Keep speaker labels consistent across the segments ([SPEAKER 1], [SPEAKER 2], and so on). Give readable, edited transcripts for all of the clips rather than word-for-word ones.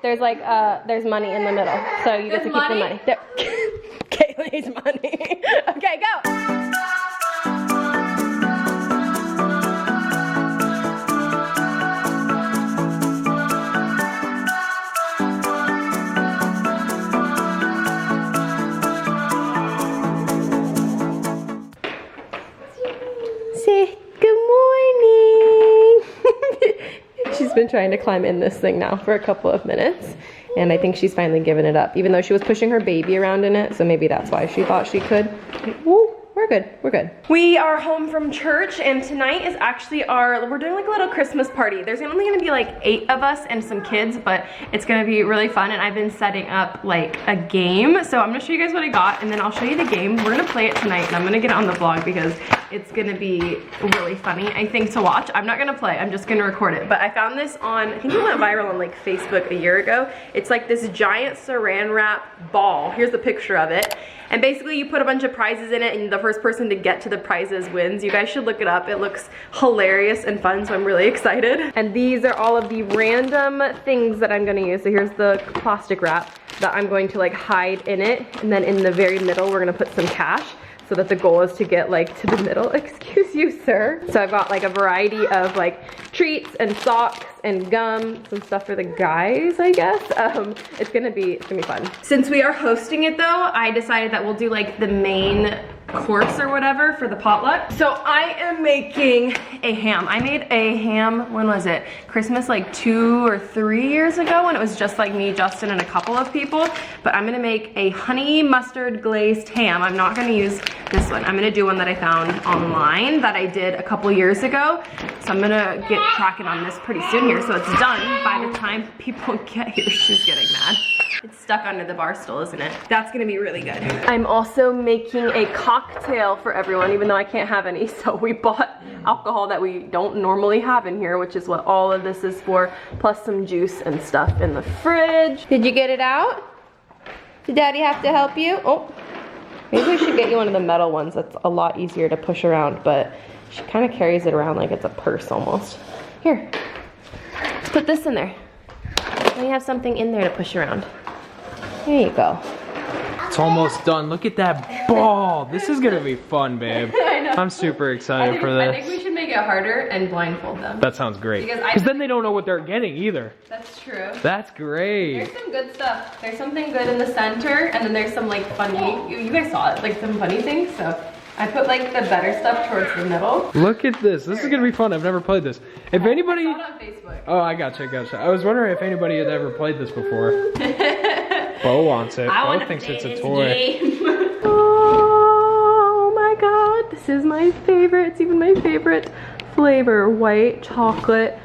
[SPEAKER 1] There's like, there's money in the middle. So you get to keep the money. There. Kaylee's money. Okay, go. Say good morning. She's been trying to climb in this thing now for a couple of minutes, and I think she's finally given it up, even though she was pushing her baby around in it, so maybe that's why she thought she could. Woo, we're good, we're good. We are home from church, and tonight is actually we're doing like a little Christmas party. There's only gonna be like 8 of us and some kids, but it's gonna be really fun, and I've been setting up like a game. So I'm gonna show you guys what I got, and then I'll show you the game. We're gonna play it tonight, and I'm gonna get it on the vlog because it's gonna be really funny, I think, to watch. I'm not gonna play, I'm just gonna record it. But I found this on, I think it went viral on like Facebook a year ago. It's like this giant saran wrap ball. Here's the picture of it. And basically you put a bunch of prizes in it, and the first person to get to the prizes wins. You guys should look it up. It looks hilarious and fun, so I'm really excited. And these are all of the random things that I'm gonna use. So here's the plastic wrap that I'm going to like hide in it. And then in the very middle, we're gonna put some cash, so that the goal is to get like to the middle. Excuse you, sir. So I've got like a variety of like treats and socks and gum, some stuff for the guys, I guess. It's gonna be fun. Since we are hosting it though, I decided that we'll do like the main course or whatever for the potluck. So I am making a ham. I made a ham, when was it? Christmas like 2 or 3 years ago, when it was just like me, Justin, and a couple of people. But I'm gonna make a honey mustard glazed ham. I'm not gonna use this one. I'm gonna do one that I found online that I did a couple years ago. So I'm gonna get cracking on this pretty soon here, so it's done by the time people get here. She's getting mad. It's stuck under the bar stool, isn't it? That's gonna be really good. I'm also making a cocktail for everyone, even though I can't have any. So we bought alcohol that we don't normally have in here, which is what all of this is for, plus some juice and stuff in the fridge. Did you get it out? Did Daddy have to help you? Oh, maybe we should get you one of the metal ones. That's a lot easier to push around, but she kind of carries it around like it's a purse almost. Here, let's put this in there. Then you have something in there to push around. There you go.
[SPEAKER 2] It's almost done. Look at that ball. This is gonna be fun, babe.
[SPEAKER 1] I know.
[SPEAKER 2] I'm super excited for this.
[SPEAKER 1] I think we should make it harder and blindfold them.
[SPEAKER 2] That sounds great. Because then they don't know what they're getting either.
[SPEAKER 1] That's true.
[SPEAKER 2] That's great.
[SPEAKER 1] There's some good stuff. There's something good in the center, and then there's some like funny, you guys saw it, like some funny things, so I put like the better stuff towards the middle.
[SPEAKER 2] Look at this. This is gonna be fun. I've never played this. If anybody...
[SPEAKER 1] I saw it on Facebook.
[SPEAKER 2] Oh, I gotcha. I was wondering if anybody had ever played this before. Bo wants it. Bo thinks it's a toy.
[SPEAKER 1] Oh my god, this is my favorite. It's even my favorite flavor. White chocolate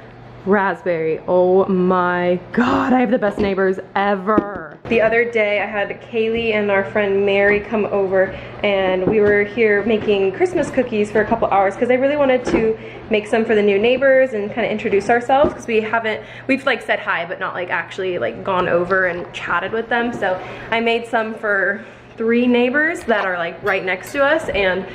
[SPEAKER 1] raspberry. Oh my god, I have the best neighbors ever. The other day I had Kaylee and our friend Mary come over, and we were here making Christmas cookies for a couple hours because I really wanted to make some for the new neighbors and kind of introduce ourselves, because we've like said hi but not like actually like gone over and chatted with them. So I made some for 3 neighbors that are like right next to us, and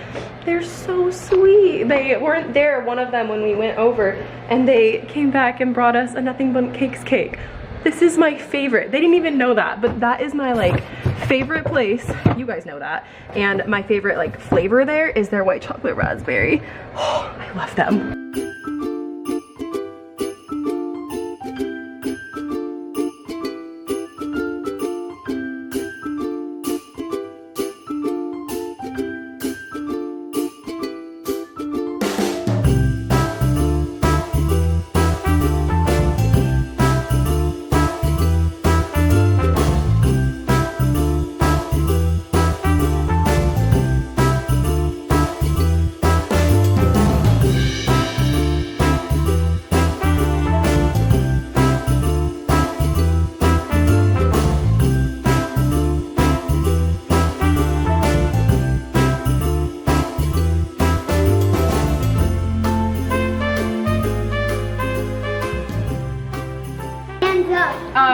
[SPEAKER 1] they're so sweet. They weren't there, one of them, when we went over, and they came back and brought us a Nothing But Cakes cake. This is my favorite. They didn't even know that, but that is my like favorite place. You guys know that. And my favorite like flavor there is their white chocolate raspberry. Oh, I love them.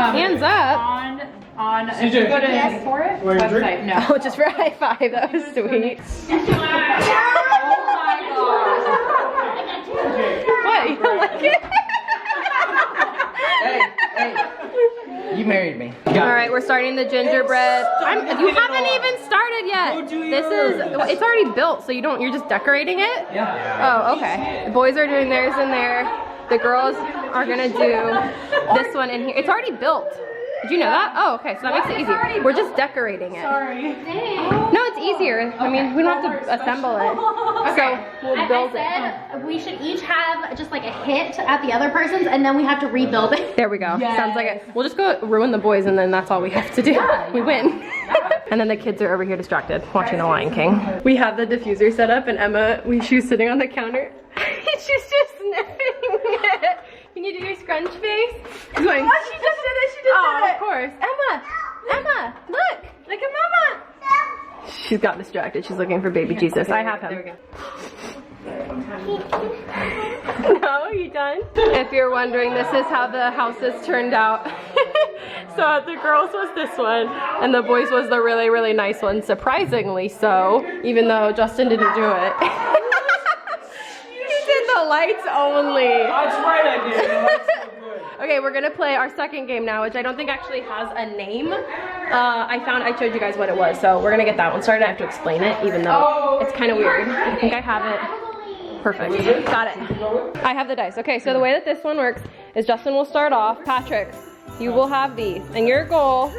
[SPEAKER 1] Hands up.
[SPEAKER 3] On CJ. Go to for it? Website. No.
[SPEAKER 1] Oh, just for a high five. That was sweet.
[SPEAKER 3] Oh my god.
[SPEAKER 1] What? You don't like it?
[SPEAKER 2] Hey,
[SPEAKER 4] You married me.
[SPEAKER 1] All right, we're starting the gingerbread. You haven't even started yet. It's already built, so you're just decorating it?
[SPEAKER 4] Yeah.
[SPEAKER 1] Oh, okay. The boys are doing theirs in there. The girls are gonna do this one in here. It's already built. Did you know that? Oh, okay, so that makes it easier. We're just decorating it.
[SPEAKER 3] Sorry.
[SPEAKER 1] No, it's easier. I mean, we don't have to assemble it. So we'll build it.
[SPEAKER 5] I said we should each have just like a hit at the other person's, and then we have to rebuild it.
[SPEAKER 1] There we go. Sounds like it. We'll just go ruin the boys, and then that's all we have to do. We win. And then the kids are over here distracted, watching The Lion King. We have the diffuser set up, and Emma, she's sitting on the counter. She's just sniffing it. Can you do your scrunch face? She's going, oh, she just did it, she just did it. Of course. Emma, look at Mama. She's got distracted. She's looking for baby Jesus. I have him. There we go. No, you done? If you're wondering, this is how the houses turned out. So the girls was this one, and the boys was the really, really nice one, surprisingly so, even though Justin didn't do it. He did the lights only.
[SPEAKER 2] That's right, I did. The lights so good.
[SPEAKER 1] Okay, we're gonna play our second game now, which I don't think actually has a name. I showed you guys what it was, so we're gonna get that one started. I have to explain it, even though it's kind of weird. I think I have it. Perfect. Got it. I have the dice. Okay, so the way that this one works is Justin will start off. Patrick, you will have these, and your goal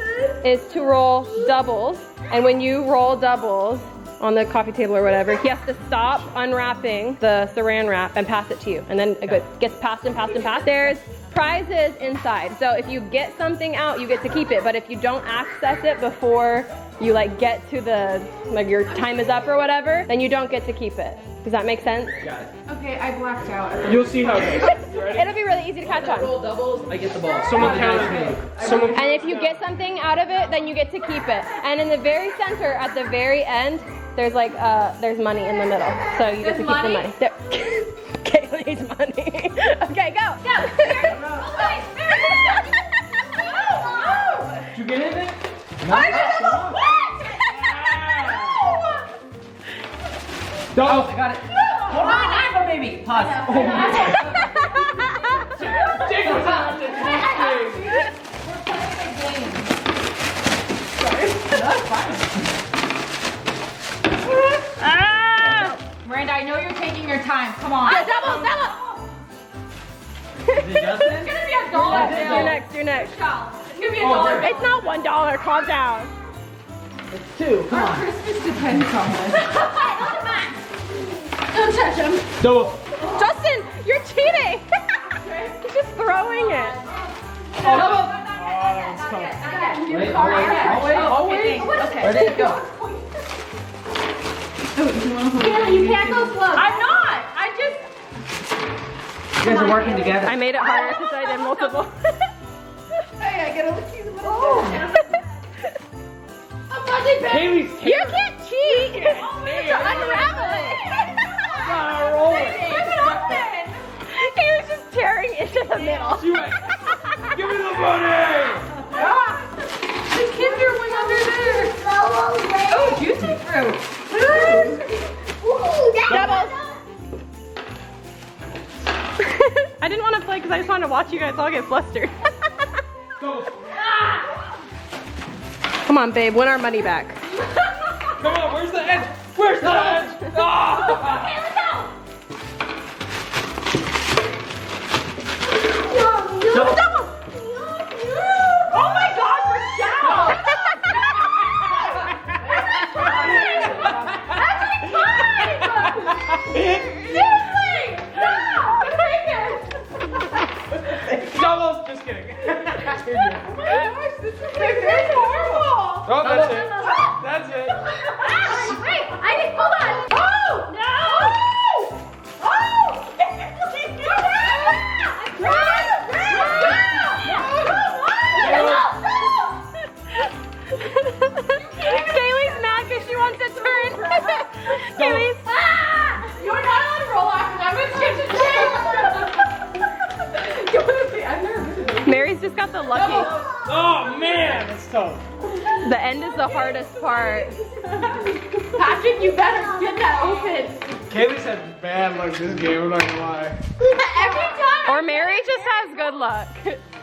[SPEAKER 1] is to roll doubles. And when you roll doubles on the coffee table or whatever, he has to stop unwrapping the saran wrap and pass it to you. And then it gets passed and passed and passed. There's prizes inside. So if you get something out, you get to keep it. But if you don't access it before you like get to the, like your time is up or whatever, then you don't get to keep it. Does that make sense?
[SPEAKER 2] Got it.
[SPEAKER 3] Okay, I blacked out.
[SPEAKER 2] You'll see how it goes. Ready?
[SPEAKER 1] It'll be really easy to catch on.
[SPEAKER 4] Roll doubles, I get the ball.
[SPEAKER 2] Someone count me. Someone.
[SPEAKER 1] And if you get something out of it, then you get to keep it. And in the very center, at the very end, there's like, there's money in the middle. So you get to keep the money. There. Kaylee's money. Okay, go.
[SPEAKER 2] Did you get anything?
[SPEAKER 4] Oh, I got it. Hold on, I have a baby. Pause.
[SPEAKER 2] Jake was out to
[SPEAKER 3] Miranda, I know you're taking your time. Come on.
[SPEAKER 1] Yeah, double.
[SPEAKER 4] Is it Justin?
[SPEAKER 3] It's gonna be a dollar.
[SPEAKER 1] You're next.
[SPEAKER 3] It's gonna be a dollar.
[SPEAKER 1] It's not $1, calm down.
[SPEAKER 4] It's two. Come on.
[SPEAKER 3] Christmas depends on this. Don't touch him.
[SPEAKER 2] Double.
[SPEAKER 1] Justin, you're cheating. He's just throwing it.
[SPEAKER 4] Wait, I'll wait.
[SPEAKER 3] Okay.
[SPEAKER 4] Where did it go?
[SPEAKER 5] Kaylee, you can't go slow.
[SPEAKER 3] I'm not. I just.
[SPEAKER 4] You guys are working together.
[SPEAKER 1] I made it harder because I did multiple.
[SPEAKER 3] Hey, I gotta look you little. I'm not even.
[SPEAKER 2] Kaylee's
[SPEAKER 1] You can't cheat. You need to unravel it.
[SPEAKER 2] roll it.
[SPEAKER 3] Rip it open.
[SPEAKER 1] He was just tearing into the middle.
[SPEAKER 2] She went, give me the money!
[SPEAKER 3] The kids are way under there. Oh, juicy fruit.
[SPEAKER 1] Doubles. I didn't want to play because I just wanted to watch you guys all get flustered.
[SPEAKER 2] Go.
[SPEAKER 1] Come on, babe, win our money back.
[SPEAKER 2] Come on, where's the edge? Where's the edge? Ah!
[SPEAKER 5] Okay, let's go.
[SPEAKER 4] Double.
[SPEAKER 3] Oh my God, Rachelle!
[SPEAKER 2] Doubles, just kidding.
[SPEAKER 3] Oh my gosh, this is horrible!
[SPEAKER 2] Oh, that's it. That's it.
[SPEAKER 5] Wait, hold on.
[SPEAKER 3] Oh! No! Oh!
[SPEAKER 1] Kaylee's mad because she wants a turn. Kaylee's.
[SPEAKER 3] You're not allowed to roll after that. I'm gonna skip to I've never been to this.
[SPEAKER 1] Mary's just got the lucky.
[SPEAKER 2] Oh man, that's tough.
[SPEAKER 1] The end is the hardest part.
[SPEAKER 3] Patrick, you better get that open.
[SPEAKER 2] Kaylee's had bad luck this game, I'm not gonna lie.
[SPEAKER 3] Every time.
[SPEAKER 1] Or Mary just has good luck.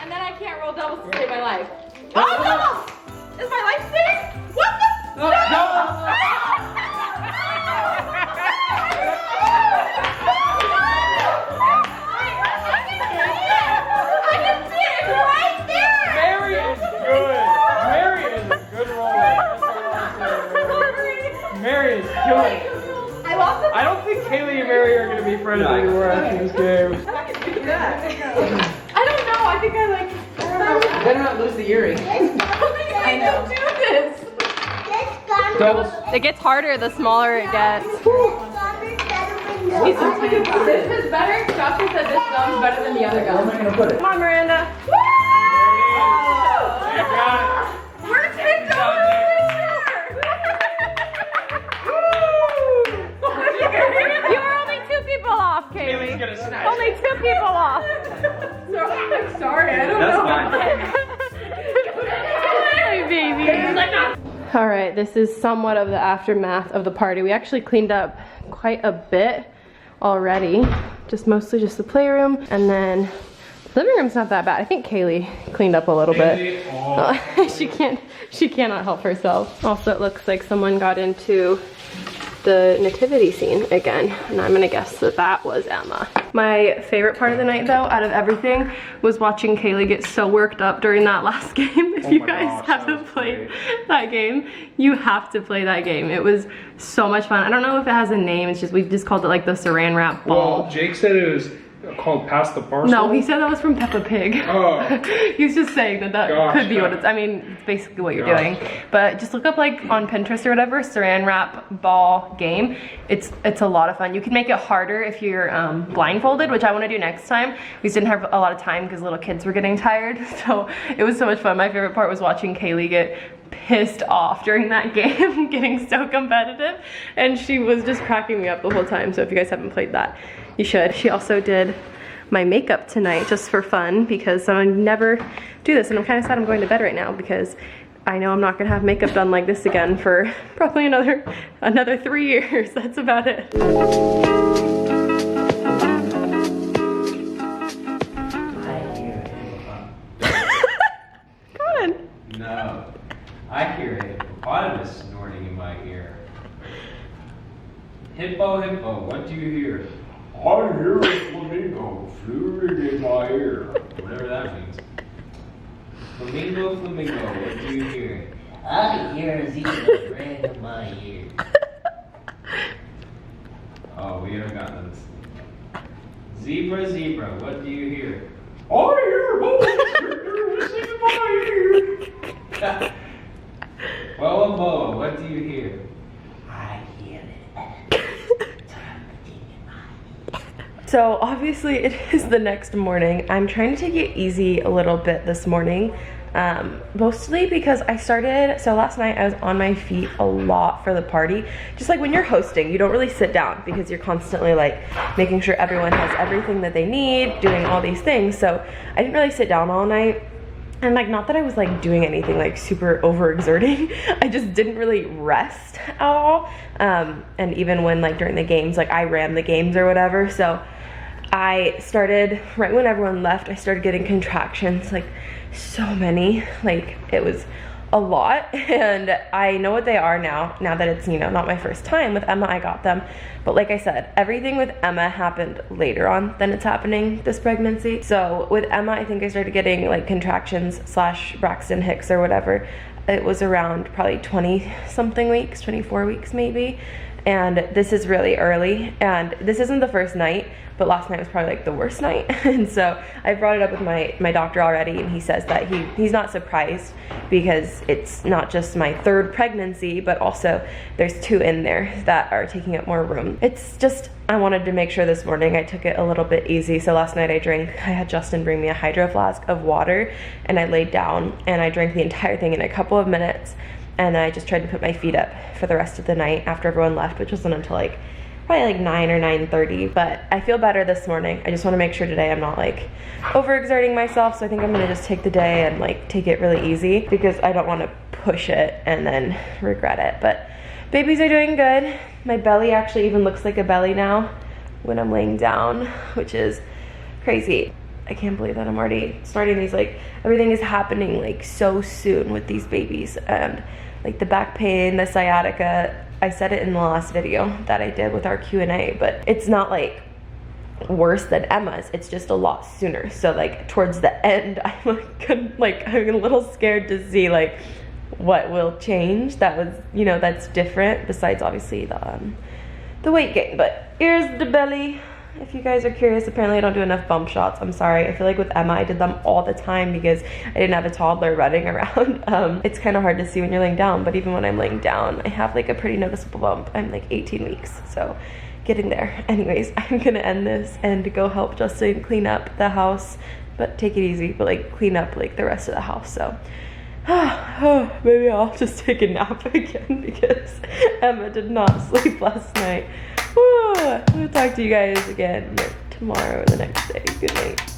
[SPEAKER 3] And then I can't roll doubles to save my life. Oh no! Is my life saved? What the?
[SPEAKER 2] No!
[SPEAKER 3] I can see it right there!
[SPEAKER 2] Mary is good. Mary is a good roller. Mary is killing.
[SPEAKER 3] I lost the
[SPEAKER 2] I don't think Kaylee and Mary are going to be friends anymore after this game.
[SPEAKER 3] I don't know. I think I like.
[SPEAKER 4] Better not lose the earring.
[SPEAKER 3] I know. Do this.
[SPEAKER 2] Doubles.
[SPEAKER 1] It gets harder the smaller it gets.
[SPEAKER 3] This is better. Joshua said this gum's better than the other
[SPEAKER 4] Where am
[SPEAKER 3] gum.
[SPEAKER 4] I gonna put it?
[SPEAKER 1] Come on, Miranda.
[SPEAKER 2] You got it.
[SPEAKER 3] We're $10
[SPEAKER 1] You were only 2 people off, Kaylee.
[SPEAKER 2] Kaylee's gonna snatch.
[SPEAKER 1] Only 2 people off.
[SPEAKER 3] I'm sorry. I don't
[SPEAKER 4] That's
[SPEAKER 3] know.
[SPEAKER 1] Hey, baby. All right, this is somewhat of the aftermath of the party. We actually cleaned up quite a bit already. Mostly just the playroom, and then the living room's not that bad. I think Kaylee cleaned up a little bit. She cannot help herself. Also, it looks like someone got into the nativity scene again, and I'm gonna guess that that was Emma. My favorite part of the night, though, out of everything, was watching Kaylee get so worked up during that last game. If you guys haven't played that game, you have to play that game. It was so much fun. I don't know if it has a name. It's just, we just called it like the saran wrap ball.
[SPEAKER 2] Well, Jake said it was called Pass the Parcel.
[SPEAKER 1] No, he said that was from Peppa Pig.
[SPEAKER 2] Oh.
[SPEAKER 1] He was just saying that
[SPEAKER 2] Gosh,
[SPEAKER 1] could be what it's, I mean, it's basically what you're doing. But just look up like on Pinterest or whatever, saran wrap ball game. It's a lot of fun. You can make it harder if you're blindfolded, which I want to do next time. We just didn't have a lot of time because little kids were getting tired. So it was so much fun. My favorite part was watching Kaylee get pissed off during that game, getting so competitive. And she was just cracking me up the whole time. So if you guys haven't played that, you should. She also did my makeup tonight just for fun because I never do this, and I'm kind of sad I'm going to bed right now because I know I'm not gonna have makeup done like this again for probably another 3 years. That's about it. Come on.
[SPEAKER 6] No, I hear a hippopotamus snorting in my ear. Hippo, hippo, what do you hear? I hear a flamingo fluting in my ear. Whatever that means. Flamingo, flamingo, what do you hear?
[SPEAKER 7] I hear a zebra ring in my ear.
[SPEAKER 6] Oh, we haven't gotten this. Zebra, zebra, what do you hear? I hear a whistling in my ear. Boa, boa, what do you hear?
[SPEAKER 7] I hear it.
[SPEAKER 1] So obviously it is the next morning. I'm trying to take it easy a little bit this morning, mostly because so last night I was on my feet a lot for the party. Just like when you're hosting, you don't really sit down because you're constantly like making sure everyone has everything that they need, doing all these things. So I didn't really sit down all night. And like, not that I was like doing anything like super overexerting, I just didn't really rest at all. And even when like during the games, like I ran the games or whatever. So I started, right when everyone left, I started getting contractions, like so many, like it was a lot. And I know what they are now that it's, you know, not my first time. With Emma, I got them. But like I said, everything with Emma happened later on than it's happening this pregnancy. So with Emma, I think I started getting like contractions / Braxton Hicks or whatever. It was around probably 20 something weeks, 24 weeks maybe. And this is really early, and this isn't the first night, but last night was probably like the worst night. And so I brought it up with my doctor already, and he says that he's not surprised because it's not just my third pregnancy, but also there's 2 in there that are taking up more room. It's just, I wanted to make sure this morning I took it a little bit easy. So last night I had Justin bring me a hydro flask of water, and I laid down and I drank the entire thing in a couple of minutes. And I just tried to put my feet up for the rest of the night after everyone left, which wasn't until like probably like 9 or 9:30. But I feel better this morning. I just want to make sure today I'm not like overexerting myself. So I think I'm gonna just take the day and like take it really easy because I don't want to push it and then regret it. But babies are doing good. My belly actually even looks like a belly now when I'm laying down, which is crazy. I can't believe that I'm already starting these, like, everything is happening like so soon with these babies. And like the back pain, the sciatica, I said it in the last video that I did with our Q&A, but it's not like worse than Emma's, it's just a lot sooner. So like towards the end, I'm a little scared to see like what will change that was, you know, that's different besides obviously the weight gain. But here's the belly. If you guys are curious, apparently I don't do enough bump shots. I'm sorry. I feel like with Emma, I did them all the time because I didn't have a toddler running around. It's kind of hard to see when you're laying down, but even when I'm laying down, I have like a pretty noticeable bump. I'm like 18 weeks, so getting there. Anyways, I'm gonna end this and go help Justin clean up the house, but take it easy, but like clean up like the rest of the house. So maybe I'll just take a nap again because Emma did not sleep last night. We'll talk to you guys again tomorrow or the next day. Good night.